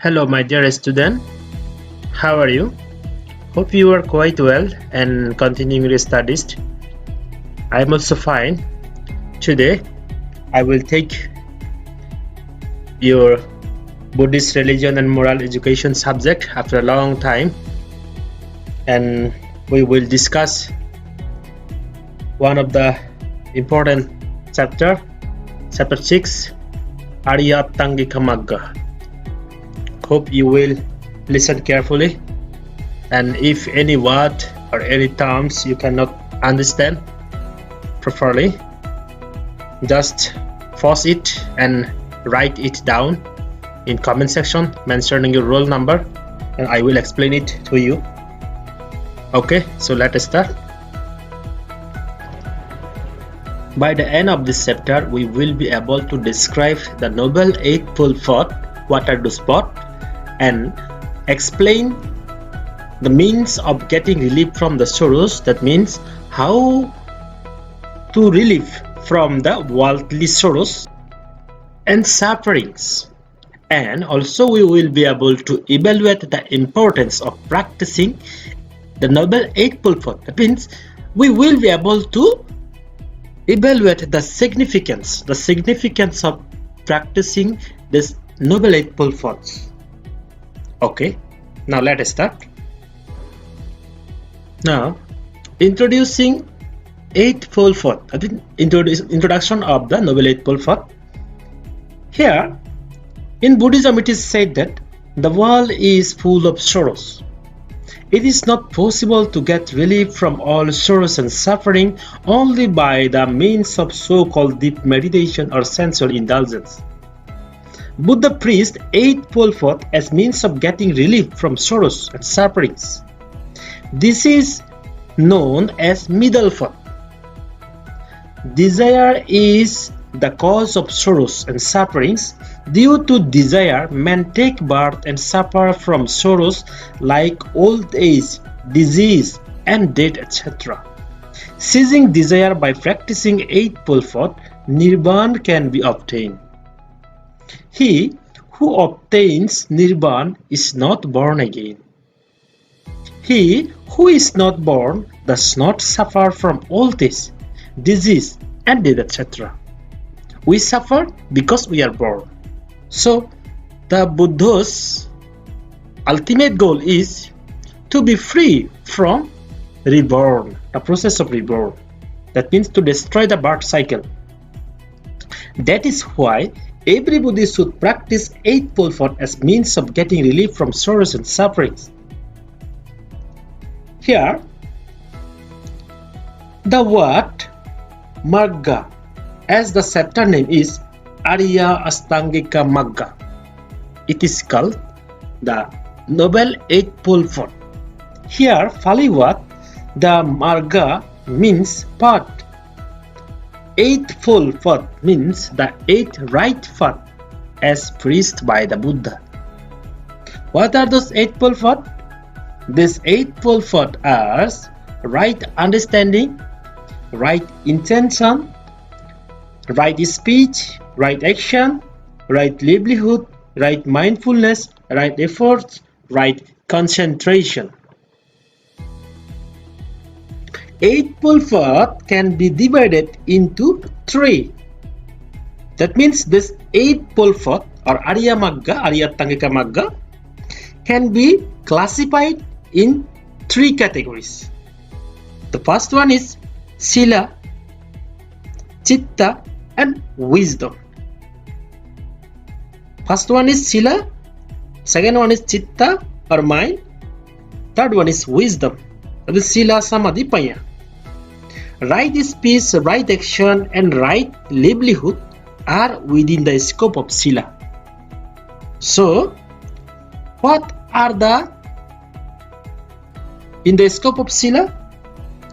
Hello, my dear student. How are you? Hope you are quite well and continuing your studies. I am also fine. Today, I will take your Buddhist religion and moral education subject after a long time, and we will discuss one of the important chapter 6, Arya Attangika Magga. Hope you will listen carefully, and if any word or any terms you cannot understand properly, just pause it and write it down in comment section mentioning your roll number, and I will explain it to you. Okay, so let us start. By the end of this chapter, we will be able to describe the Noble Eightfold Path, what are those paths, and explain the means of getting relief from the sorrows. That means how to relieve from the worldly sorrows and sufferings. And also we will be able to evaluate the importance of practicing the Noble Eightfold Path. That means we will be able to evaluate the significance of practicing this Noble Eightfold Path. Okay, now let us start. Now, introducing Eightfold Path, introduction of the Noble Eightfold Path. Here, in Buddhism, it is said that the world is full of sorrows. It is not possible to get relief from all sorrows and suffering only by the means of so-called deep meditation or sensual indulgence. Buddha preached Eightfold Path as means of getting relief from sorrows and sufferings. This is known as Middle Path. Desire is the cause of sorrows and sufferings. Due to desire, men take birth and suffer from sorrows like old age, disease, and death, etc. Ceasing desire by practicing Eightfold Path, Nirvana can be obtained. He who obtains Nirvana is not born again. He who is not born does not suffer from old age, disease, and death, etc. We suffer because we are born. So, the Buddha's ultimate goal is to be free from reborn, the process of reborn. That means to destroy the birth cycle. That is why every Buddhist should practice Eightfold Path as means of getting relief from sorrows and sufferings. Here, the word Magga, as the chapter name is Arya Attangika Magga, it is called the Noble Eightfold Path. Here, Pali word, the Magga means path. Eightfold Path means the eight right path as preached by the Buddha. What are those Eightfold Paths? These Eightfold Paths are right understanding, right intention, right speech, right action, right livelihood, right mindfulness, right efforts, right concentration. Eightfold Path can be divided into three. That means this Eightfold Path or Arya Attangika Magga can be classified in three categories. The first one is Sila, Chitta, and Wisdom. First one is Sila, second one is Chitta or mind, third one is Wisdom. That is Sila Samadhi Panya. Right speech, right action, and right livelihood are within the scope of Sila. So, what are in the scope of Sila?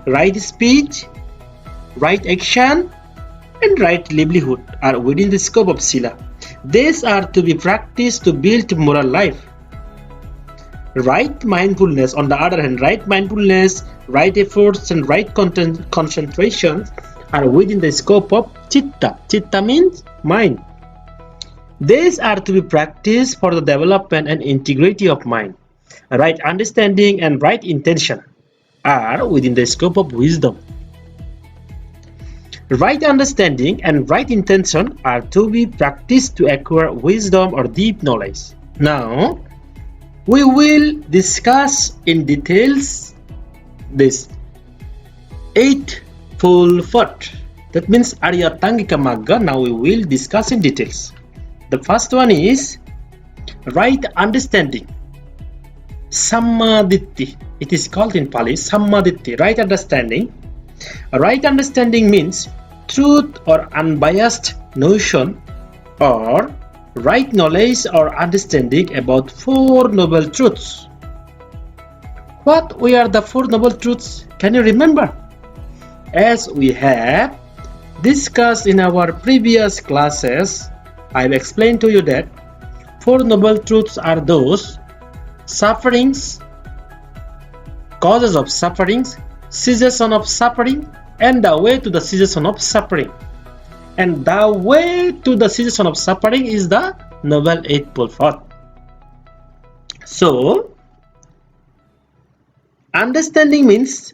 Right speech, right action, and right livelihood are within the scope of Sila. These are to be practiced to build moral life. Right mindfulness, on the other hand, right mindfulness, right efforts, and right concentration are within the scope of Chitta. Chitta means mind. These are to be practiced for the development and integrity of mind. Right understanding and right intention are within the scope of wisdom. Right understanding and right intention are to be practiced to acquire wisdom or deep knowledge. Now, we will discuss in details this eightfold thought. That means Arya Attangika Magga. Now we will discuss in details. The first one is right understanding. Sammaditthi. It is called in Pali Sammaditthi, right understanding. Right understanding means truth or unbiased notion or right knowledge or understanding about Four Noble Truths. What were the Four Noble Truths? Can you remember? As we have discussed in our previous classes, I have explained to you that Four Noble Truths are those: sufferings, causes of sufferings, cessation of suffering, and the way to the cessation of suffering. And the way to the cessation of suffering is the Noble Eightfold Path. So, understanding means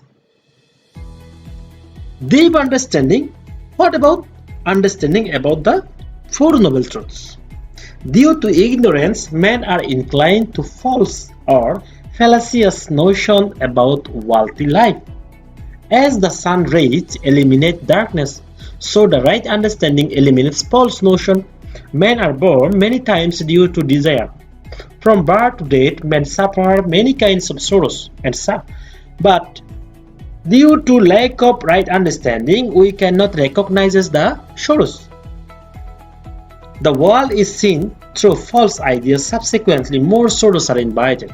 deep understanding. What about understanding about the Four Noble Truths? Due to ignorance, men are inclined to false or fallacious notion about worldly life. As the sun rays eliminate darkness, so the right understanding eliminates false notion. Men are born many times due to desire. From birth to death, men suffer many kinds of sorrows and suffering. But due to lack of right understanding, we cannot recognize the sorrows. The world is seen through false ideas. Subsequently, more sorrows are invited.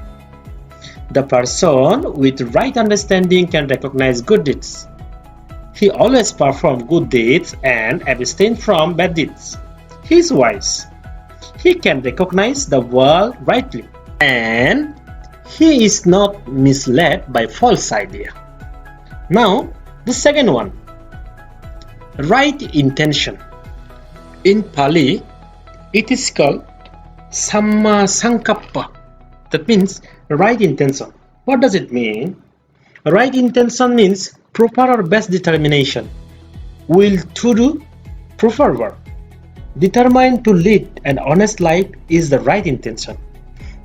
The person with right understanding can recognize good deeds. He always performs good deeds and abstain from bad deeds. He is wise. He can recognize the world rightly, and he is not misled by false idea. Now, the second one, right intention. In Pali, it is called Samma Sankappa. That means right intention. What does it mean? Right intention means proper or best determination, will to do proper work, determined to lead an honest life is the right intention.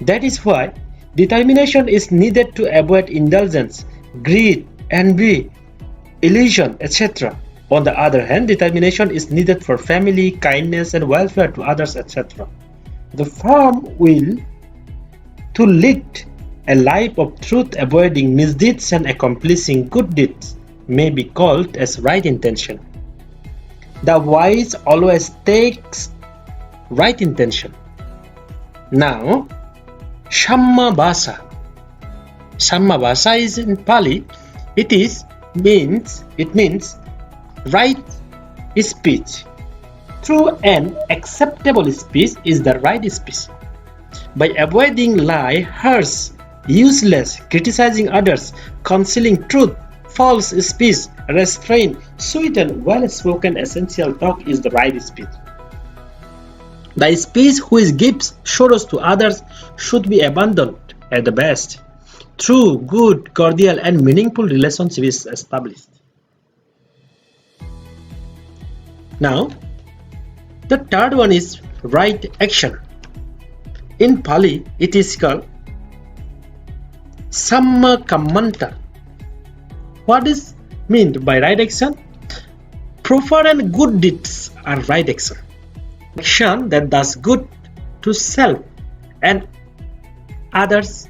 That is why determination is needed to avoid indulgence, greed, envy, illusion, etc. On the other hand, determination is needed for family, kindness, and welfare to others, etc. The firm will to lead a life of truth, avoiding misdeeds and accomplishing good deeds may be called as right intention. The wise always takes right intention. Now, Shammabhasa. Shammabhasa is in Pali. It means right speech. True and acceptable speech is the right speech. By avoiding lie, harsh, useless, criticizing others, concealing truth, false speech, restraint, sweet and well-spoken essential talk is the right speech. The speech which gives sorrows to others should be abandoned at the best. True, good, cordial and meaningful relationship is established. Now, the third one is right action. In Pali, it is called Sammakamanta. What is meant by right action? Proper and good deeds are right action. Action that does good to self and others,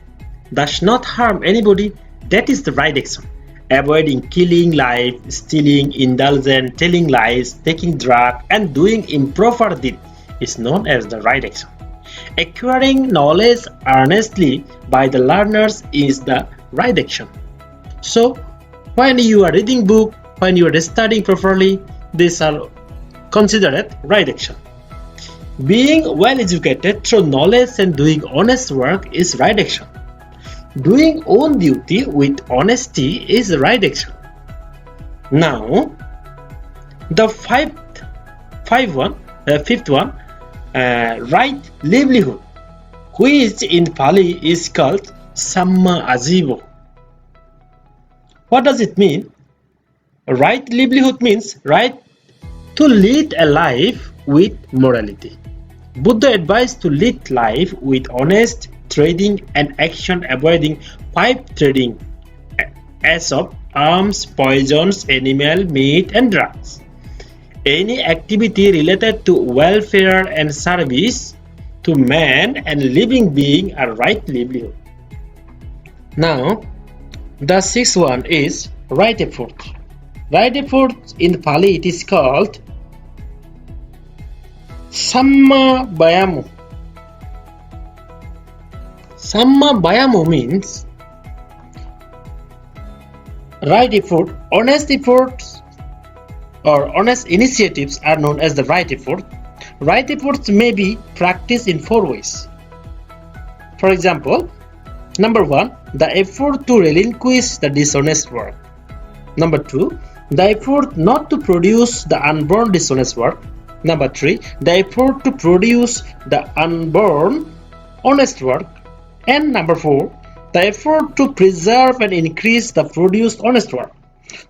does not harm anybody, that is the right action. Avoiding killing life, stealing, indulgence, telling lies, taking drugs, and doing improper deeds is known as the right action. Acquiring knowledge earnestly by the learners is the right action. So, when you are reading book, when you are studying properly, these are considered right action. Being well educated through knowledge and doing honest work is right action. Doing own duty with honesty is the right action. Now, the fifth one, right livelihood, which in Pali is called Samma Ajivo. What does it mean? Right livelihood means right to lead a life with morality. Buddha advised to lead life with honest trading and action, avoiding pipe trading as of arms, poisons, animal meat and drugs. Any activity related to welfare and service to man and living being are right livelihood. Now, the sixth one is right effort. Right effort in Pali it is called Samma Bayamu. Samma Bayamu means right effort. Honest efforts or honest initiatives are known as the right effort. Right efforts may be practiced in four ways. For example, number 1, the effort to relinquish the dishonest work. Number 2, the effort not to produce the unborn dishonest work. Number 3, the effort to produce the unborn honest work. And number 4, the effort to preserve and increase the produced honest work.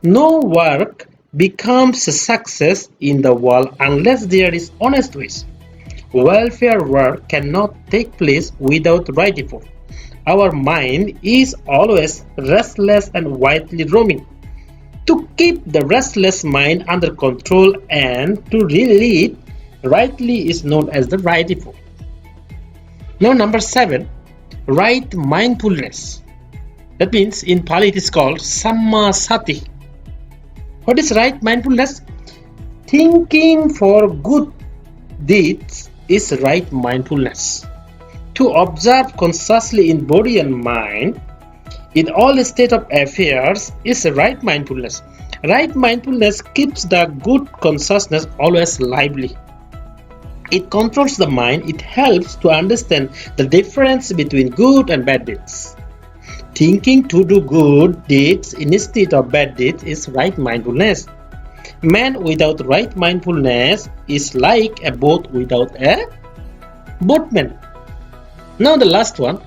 No work becomes a success in the world unless there is honest ways. Welfare work cannot take place without right effort. Our mind is always restless and widely roaming. To keep the restless mind under control and to lead rightly is known as the right effort. Now number 7, right mindfulness. That means in Pali it is called Samma Sati. What is right mindfulness? Thinking for good deeds is right mindfulness. To observe consciously in body and mind in all state of affairs is right mindfulness. Right mindfulness keeps the good consciousness always lively. It controls the mind. It helps to understand the difference between good and bad deeds. Thinking to do good deeds instead of bad deeds is right mindfulness. Man without right mindfulness is like a boat without a boatman. Now the last one,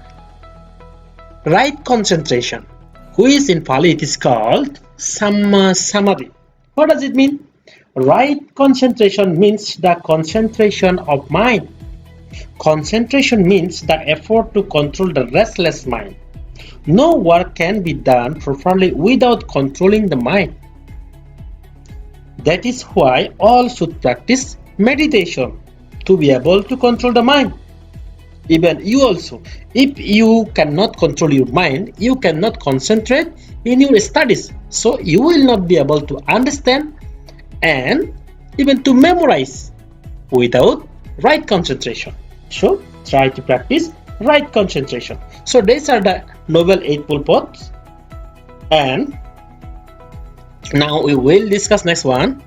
right concentration, which in Pali it is called Samma Samadhi. What does it mean? Right concentration means the concentration of mind. Concentration means the effort to control the restless mind. No work can be done properly without controlling the mind. That is why all should practice meditation to be able to control the mind. Even you also, if you cannot control your mind, you cannot concentrate in your studies. So you will not be able to understand and even to memorize without right concentration. So try to practice right concentration. So these are the Noble Eightfold Paths, and now we will discuss next one.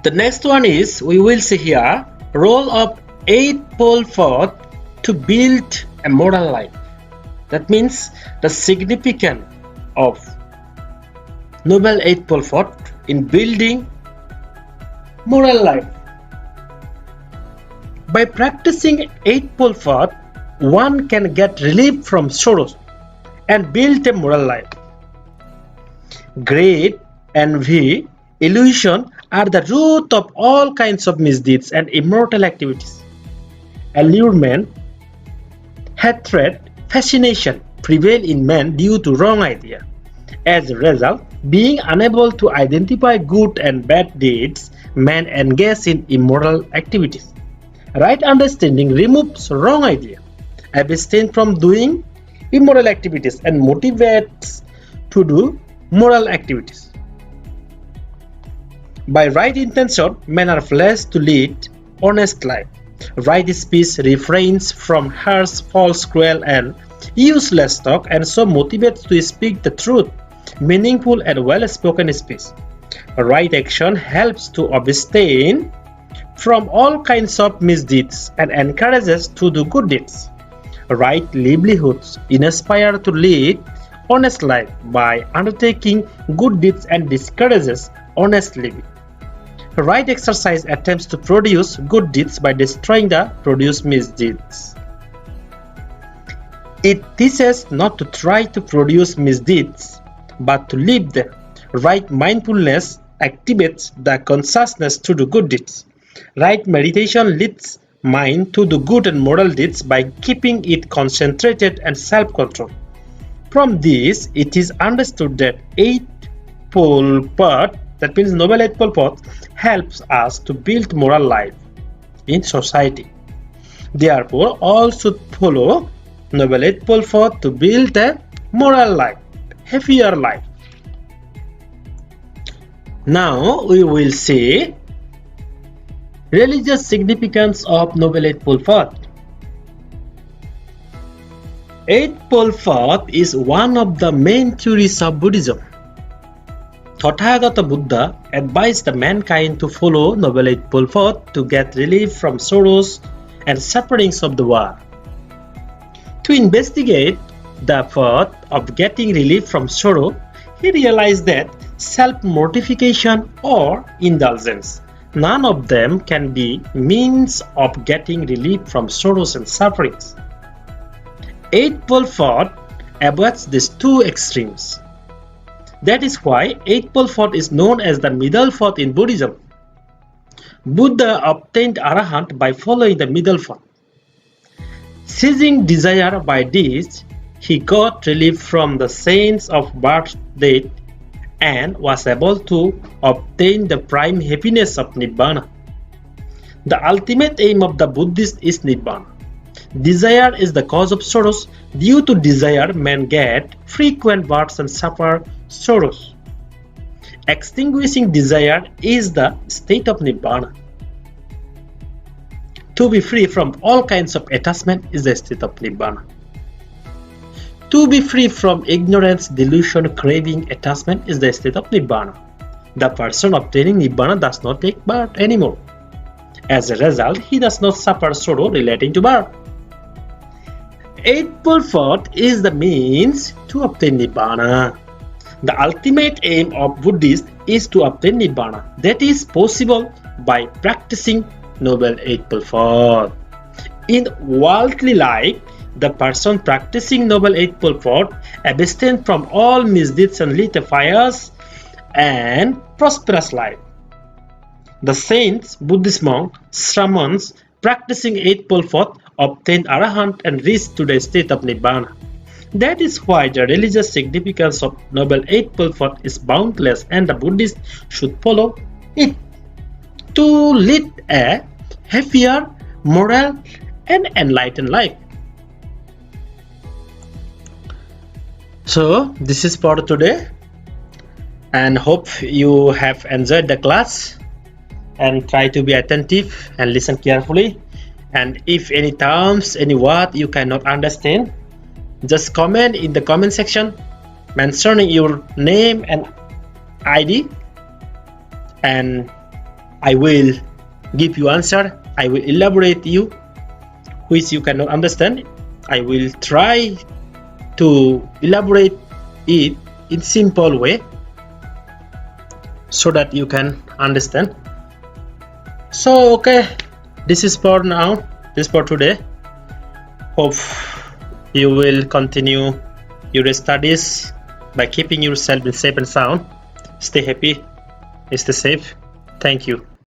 The next one is, we will see here, role of Eightfold Path to build a moral life. That means the significance of Noble Eightfold Path in building moral life. By practicing Eightfold Path, one can get relief from sorrows and build a moral life. Greed, envy, illusion are the root of all kinds of misdeeds and immoral activities. Allurement, hatred, fascination prevail in man due to wrong idea. As a result, being unable to identify good and bad deeds, man engages in immoral activities. Right understanding removes wrong idea, abstain from doing immoral activities, and motivates to do moral activities. By right intention, men are blessed to lead honest life. Right speech refrains from harsh, false, cruel, and useless talk, and so motivates to speak the truth, meaningful and well-spoken speech. Right action helps to abstain from all kinds of misdeeds and encourages to do good deeds. Right livelihoods inspire to lead honest life by undertaking good deeds and discourages honest living. Right exercise attempts to produce good deeds by destroying the produced misdeeds. It teaches not to try to produce misdeeds, but to live the right. Mindfulness activates the consciousness to do good deeds. Right meditation leads mind to do good and moral deeds by keeping it concentrated and self-controlled. From this, it is understood that Eightfold Path, that means Noble Eightfold Path, helps us to build moral life in society. Therefore, all should follow Noble Eightfold Path to build a moral life, happier life. Now we will see religious significance of Noble Eightfold Path. Eightfold Path is one of the main theories of Buddhism. Tathagata Buddha advised mankind to follow Noble Eightfold Path to get relief from sorrows and sufferings of the world. To investigate the path of getting relief from sorrow, he realized that self-mortification or indulgence, none of them can be means of getting relief from sorrows and sufferings. Eightfold Path avoids these two extremes. That is why Eightfold Path is known as the middle path in Buddhism. Buddha obtained Arahant by following the middle path. Ceasing desire by this, he got relief from the sins of birth, death, and was able to obtain the prime happiness of Nibbana. The ultimate aim of the Buddhist is Nibbana. Desire is the cause of sorrows. Due to desire, men get frequent births and suffer sorrows. Extinguishing desire is the state of Nibbana. To be free from all kinds of attachment is the state of Nibbana. To be free from ignorance, delusion, craving, attachment is the state of Nibbana. The person obtaining Nibbana does not take birth anymore. As a result, he does not suffer sorrow relating to birth. Eightfold Path is the means to obtain Nibbana. The ultimate aim of Buddhists is to obtain Nibbana. That is possible by practicing Noble Eightfold Path. In worldly life, the person practicing Noble Eightfold Path abstains from all misdeeds and leads a pious and prosperous life. The saints, Buddhist monks, shamans practicing Eightfold Path obtained Arahant and reached to the state of Nibbana. That is why the religious significance of Noble Eightfold Path is boundless, and the Buddhists should follow it to lead a happier, moral, and enlightened life. So this is for today, and hope you have enjoyed the class and try to be attentive and listen carefully. And if any terms, any word you cannot understand, just comment in the comment section mentioning your name and ID, and I will give you answer. I will elaborate you which you cannot understand. I will try to elaborate it in simple way so that you can understand. So okay, this is for now, this is for today. Hope you will continue your studies by keeping yourself safe and sound. Stay happy, stay safe. Thank you.